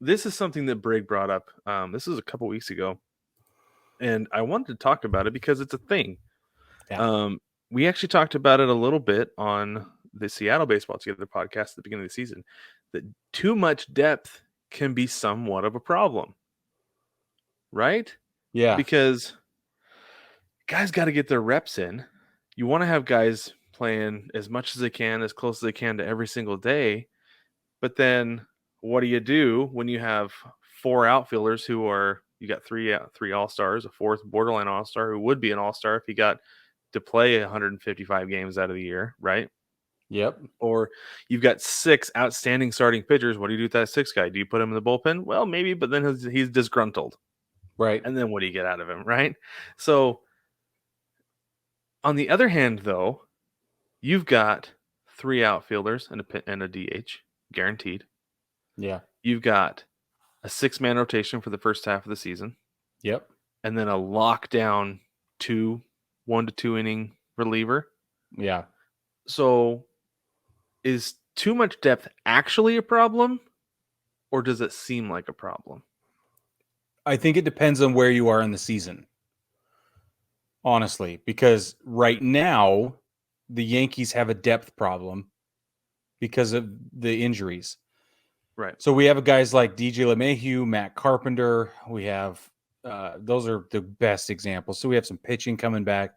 this is something that Brig brought up. This was a couple weeks ago, and I wanted to talk about it because it's a thing. Yeah. We actually talked about it a little bit on the Seattle Baseball Together podcast at the beginning of the season. That too much depth can be somewhat of a problem, right? Yeah. Because guys got to get their reps in. You want to have guys playing as much as they can, as close as they can to every single day. But then what do you do when you have four outfielders who are, you got three all-stars, a fourth borderline all-star who would be an all-star if he got to play 155 games out of the year, right? Yep. Or you've got six outstanding starting pitchers. What do you do with that sixth guy? Do you put him in the bullpen? Well, maybe, but then he's disgruntled. Right. And then what do you get out of him, right? So on the other hand, though, you've got three outfielders and a DH guaranteed. Yeah. You've got a 6-man rotation for the first half of the season. Yep. And then a lockdown 1 to 2 inning reliever. Yeah. So is too much depth actually a problem, or does it seem like a problem? I think it depends on where you are in the season. Honestly, because right now the Yankees have a depth problem because of the injuries. Right. So we have guys like DJ LeMahieu, Matt Carpenter. We have those are the best examples. So we have some pitching coming back.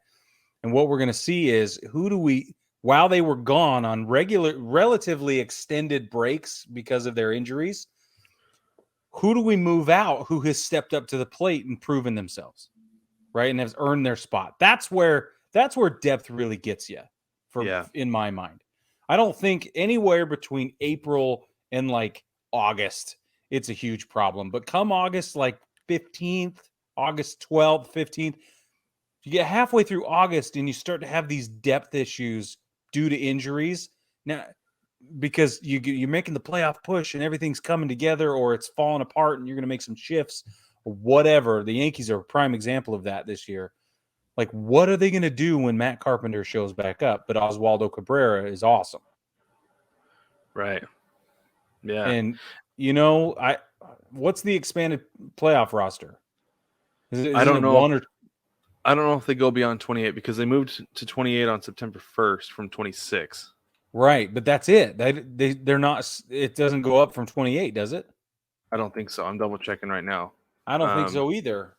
And what we're going to see is while they were gone on relatively extended breaks because of their injuries, who do we move out who has stepped up to the plate and proven themselves, right? And has earned their spot. That's where depth really gets you, in my mind. I don't think anywhere between April and like August, it's a huge problem. But come August, like 15th, August 12th, 15th, you get halfway through August and you start to have these depth issues due to injuries. Now, because you're making the playoff push and everything's coming together, or it's falling apart and you're going to make some shifts or whatever. The Yankees are a prime example of that this year. Like, what are they going to do when Matt Carpenter shows back up? But Oswaldo Cabrera is awesome. Right. Yeah. And, what's the expanded playoff roster? I don't know. I don't know if they go beyond 28 because they moved to 28 on September 1st from 26. Right, but that's it. They're not. It doesn't go up from 28, does it? I don't think so. I'm double checking right now. I don't think so either.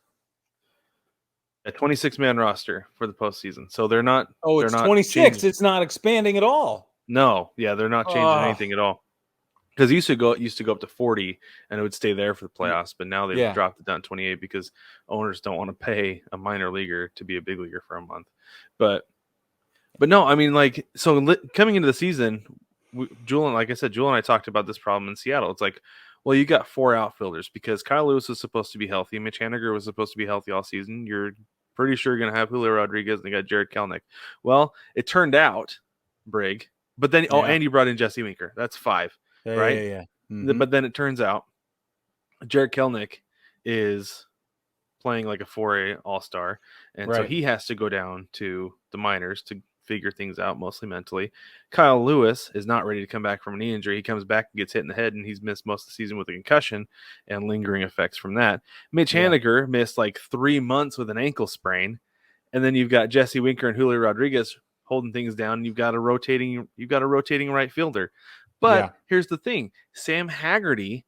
A 26-man roster for the postseason, so they're not. Oh, they're it's not 26. changing. It's not expanding at all. No, yeah, they're not changing anything at all. Because it used to go up to 40 and it would stay there for the playoffs, but now they've dropped it down to 28 because owners don't want to pay a minor leaguer to be a big leaguer for a month. But no, I mean, like, so coming into the season, Julian, like I said, Julian and I talked about this problem in Seattle. It's like, well, you got four outfielders because Kyle Lewis was supposed to be healthy. Mitch Haniger was supposed to be healthy all season. You're pretty sure you're going to have Julio Rodriguez and you got Jared Kelenic. Well, it turned out, Brig, but then, and you brought in Jesse Winker. That's five. Right? Yeah. Mm-hmm. But then it turns out Jared Kelenic is playing like a 4A all-star, and so he has to go down to the minors to figure things out, mostly mentally. Kyle Lewis is not ready to come back from a knee injury. He comes back and gets hit in the head, and he's missed most of the season with a concussion and lingering effects from that. Mitch Haniger missed like 3 months with an ankle sprain, and then you've got Jesse Winker and Julio Rodriguez holding things down, and you've got a rotating right fielder. But here's the thing. Sam Haggerty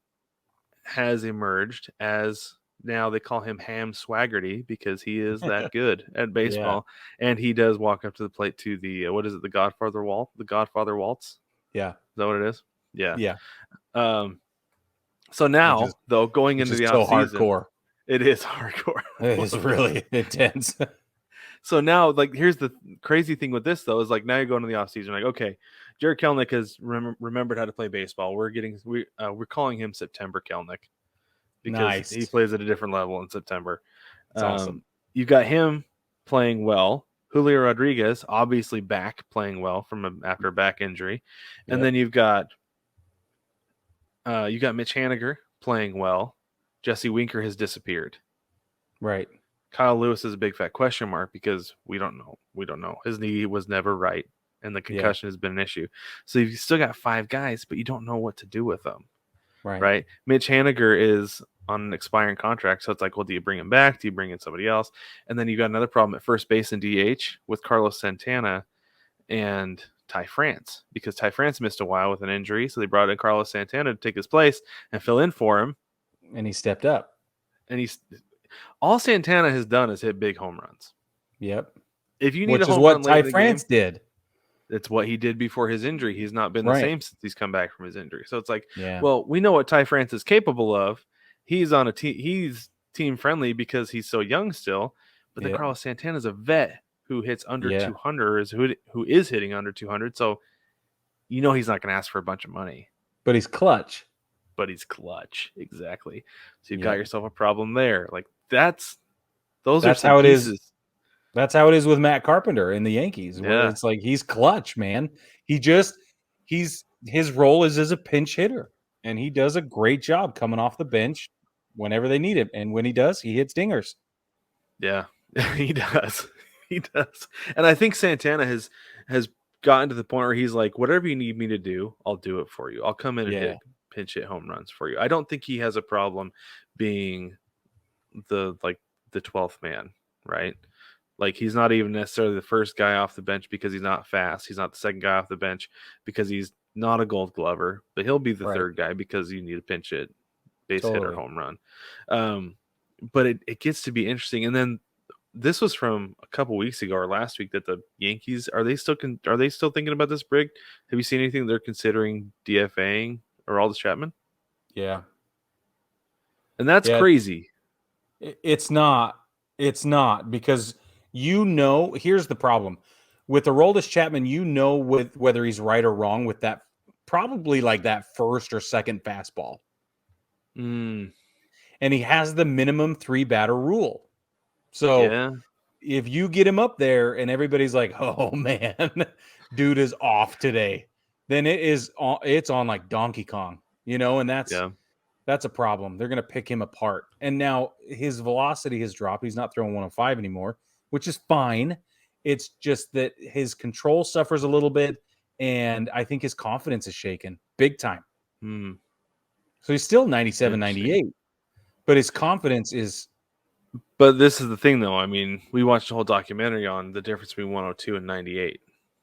has emerged as, now they call him Ham Swaggerty because he is that good at baseball. And he does walk up to the plate to the, what is it, the Godfather Waltz? The Godfather Waltz? Yeah. Is that what it is? Yeah. Yeah. So now, though, going into the offseason. Hardcore. It is hardcore. It is really intense. So now, like, here's the crazy thing with this, though, is like now you're going to the offseason, like, okay, Jared Kelenic has remembered how to play baseball. We're calling him September Kelenic because he plays at a different level in September. That's awesome. You got him playing well. Julio Rodriguez obviously back playing well from after a back injury, and then you've got Mitch Haniger playing well. Jesse Winker has disappeared. Right. Kyle Lewis is a big fat question mark because we don't know. His knee was never right, and the concussion has been an issue. So you've still got five guys, but you don't know what to do with them. right? Mitch Haniger is on an expiring contract, so it's like, well, do you bring him back? Do you bring in somebody else? And then you got another problem at first base and DH with Carlos Santana and Ty France, because Ty France missed a while with an injury, so they brought in Carlos Santana to take his place and fill in for him. And he stepped up. And he's all Santana has done is hit big home runs. Yep. If you need Which a home is what run late Ty in the France game, did. it's what he did before his injury. He's not been the same since he's come back from his injury. So it's like, well, we know what Ty France is capable of. He's on a team. He's team friendly because he's so young still. But then Carlos Santana's a vet who hits under 200, who is hitting under 200. So you know he's not going to ask for a bunch of money. But he's clutch. Exactly. So you've got yourself a problem there. Like that's are some how pieces. it is. That's how it is with Matt Carpenter in the Yankees. Yeah. It's like he's clutch, man. His role is as a pinch hitter, and he does a great job coming off the bench whenever they need him. And when he does, he hits dingers. Yeah, he does. He does. And I think Santana has gotten to the point where he's like, whatever you need me to do, I'll do it for you. I'll come in and pinch hit home runs for you. I don't think he has a problem being the 12th man, right? Like he's not even necessarily the first guy off the bench because he's not fast. He's not the second guy off the bench because he's not a Gold Glover, but he'll be the third guy because you need a pinch hit, base hit or home run. But it gets to be interesting. And then this was from a couple weeks ago or last week that the Yankees are they still thinking about this, Brig? Have you seen anything they're considering DFAing Aroldis Chapman? Yeah, and that's crazy. It's not because here's the problem with Aroldis Chapman. With whether he's right or wrong with that, probably like that first or second fastball. And he has the minimum 3-batter rule. So if you get him up there and everybody's like, oh man, dude is off today, then it's on like Donkey Kong, and that's a problem. They're going to pick him apart. And now his velocity has dropped. He's not throwing 105 anymore, which is fine. It's just that his control suffers a little bit. And I think his confidence is shaken big time. So he's still 97, 98, but his confidence is. But this is the thing, though. I mean, we watched a whole documentary on the difference between 102 and 98.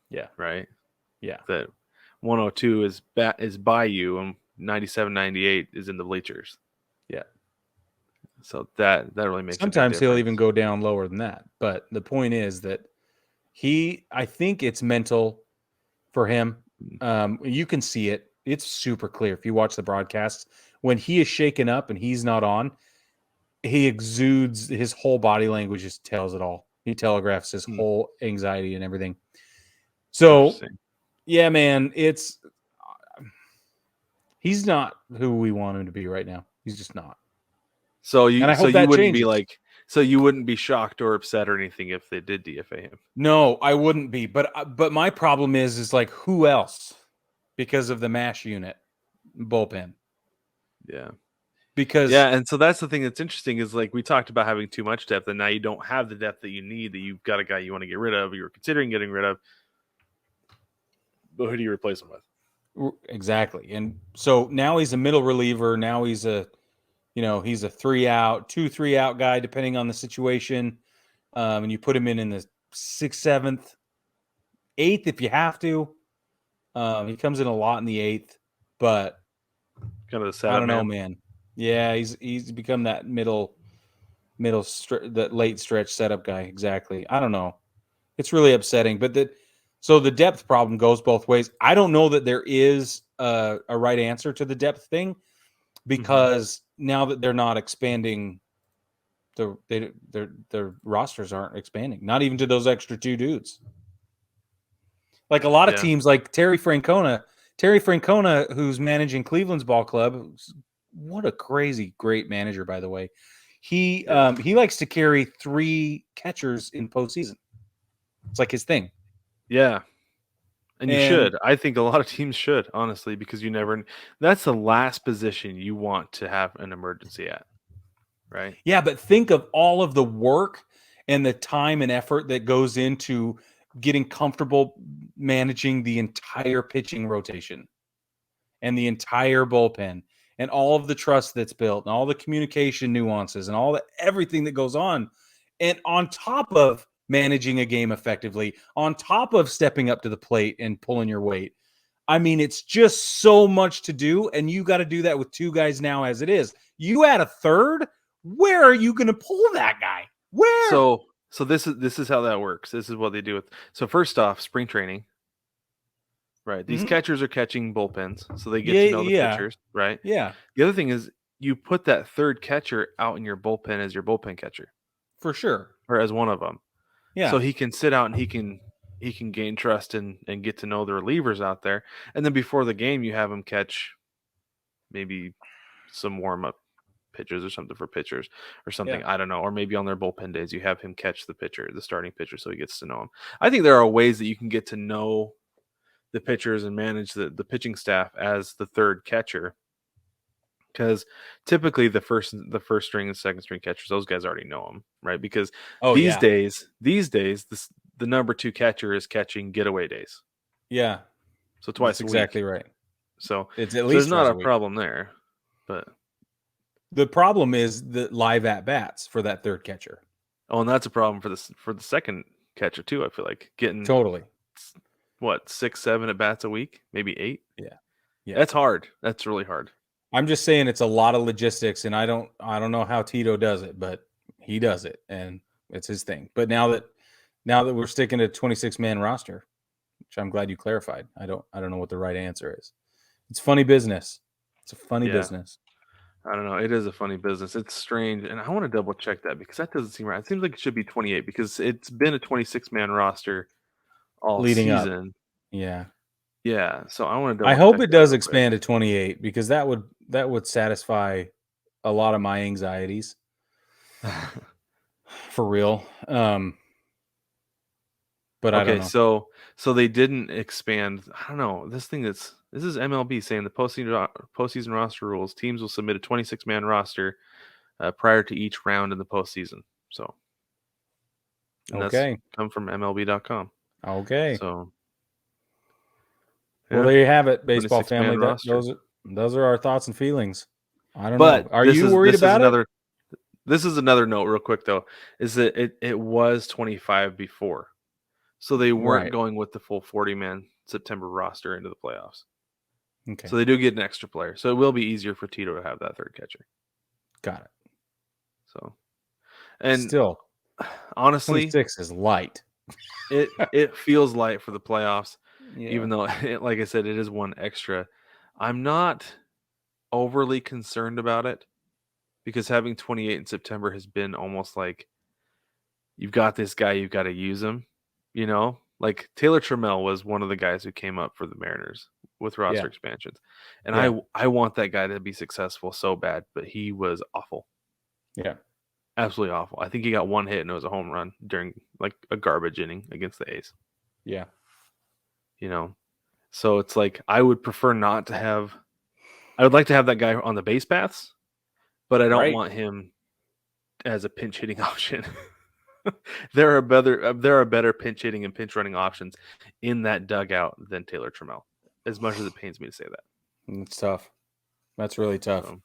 Yeah. Right? Yeah. That 102 is by you, and 97, 98 is in the bleachers. Yeah. So that really makes sometimes he'll even go down lower than that. But the point is that I think it's mental for him. You can see it. It's super clear if you watch the broadcasts. When he is shaken up and he's not on, he exudes, his whole body language just tells it all. He telegraphs his whole anxiety and everything. So, yeah, man, he's not who we want him to be right now. He's just not. So you wouldn't be shocked or upset or anything if they did DFA him. No, I wouldn't be. But my problem is like, who else? Because of the MASH unit bullpen. Yeah. And so that's the thing that's interesting is like we talked about having too much depth, and now you don't have the depth that you need, that you've got a guy you want to get rid of, you're considering getting rid of. But who do you replace him with? Exactly. And so now he's a middle reliever. Now he's a 2-3 out guy, depending on the situation. And you put him in the 6th, 7th, 8th if you have to. He comes in a lot in the 8th, but kind of the setup, I don't know, man. Yeah, he's become that that late stretch setup guy. Exactly. I don't know. It's really upsetting, but so the depth problem goes both ways. I don't know that there is a right answer to the depth thing, because now that they're not expanding, their rosters aren't expanding, not even to those extra 2 dudes. Like a lot of teams, like Terry Francona, who's managing Cleveland's ball club. What a crazy great manager, by the way. He likes to carry 3 catchers in postseason. It's like his thing. Yeah. And you should. I think a lot of teams should, honestly, because you never. That's the last position you want to have an emergency at, right? Yeah, but think of all of the work and the time and effort that goes into getting comfortable managing the entire pitching rotation and the entire bullpen and all of the trust that's built and all the communication nuances and all the everything that goes on. And on top of managing a game effectively, on top of stepping up to the plate and pulling your weight. I mean, it's just so much to do, and you got to do that with two guys now as it is. You add a third, where are you going to pull that guy? Where? So this is how that works. This is what they do with. So first off, spring training, right? These catchers are catching bullpens, so they get Yeah, to know the yeah, pitchers, right? yeah, The other thing is you put that third catcher out in your bullpen as your bullpen catcher, for sure. or as one of them, so Yeah, he can sit out and he can gain trust and get to know the relievers out there, and then before the game you have him catch maybe some warm up pitches or something for pitchers or something. yeah, I don't know. Or maybe on their bullpen days, you have him catch the pitcher, the starting pitcher, so he gets to know him. I think there are ways that you can get to know the pitchers and manage the pitching staff as the third catcher. Because typically the first string and second string catchers, those guys already know them, right? Because oh these yeah, days, the number two catcher is catching getaway days, yeah. so That's twice a week. exactly right. So It's at there's least not twice a a week. problem there, but The problem is the live at bats for that third catcher. oh, and that's a problem for the second catcher too. I feel like getting Totally. what 6, 7 at bats a week, maybe 8. Yeah, yeah. That's hard. That's really hard. I'm just saying it's a lot of logistics, and I don't know how Tito does it, but he does it, and it's his thing. But now that we're sticking to 26-man roster, which I'm glad you clarified. I don't know what the right answer is. It's funny business. It's a funny Yeah. business. I don't know. It is a funny business. It's strange, and I want to double check that because that doesn't seem right. It seems like it should be 28 because it's been a 26-man roster all Leading up. season. Yeah. Yeah, so I want to I double hope check it that does real quick. expand to 28 because that would satisfy a lot of my anxieties. For real. But I don't Okay, know. so they didn't expand. I don't know. This is MLB saying the postseason roster rules. Teams will submit a 26-man roster prior to each round in the postseason. So, and that's Okay. come from MLB.com. Okay. So, Well, yeah, there you have it, baseball 26-man family. roster. Those are our thoughts and feelings. I don't know. But Are you worried about it? this is another note real quick though, is that it was 25 before. So they weren't Right. going with the full 40-man September roster into the playoffs. Okay. So they do get an extra player. So it will be easier for Tito to have that third catcher. Got it. So, and Still, honestly, 26 is light. it feels light for the playoffs, Yeah. even though, like I said, it is one extra. I'm not overly concerned about it because having 28 in September has been almost like you've got this guy, you've got to use him. You know, like Taylor Trammell was one of the guys who came up for the Mariners with roster Yeah. expansions, and Yeah. I want that guy to be successful so bad, but he was awful. Yeah. Absolutely awful. I think he got one hit and it was a home run during like a garbage inning against the A's. Yeah. You know, so it's like I would prefer not to have. I would like to have that guy on the base paths, but I don't Right. want him as a pinch hitting option. There are better pinch hitting and pinch running options in that dugout than Taylor Trammell. As much as it pains me to say that, It's tough. That's really tough. so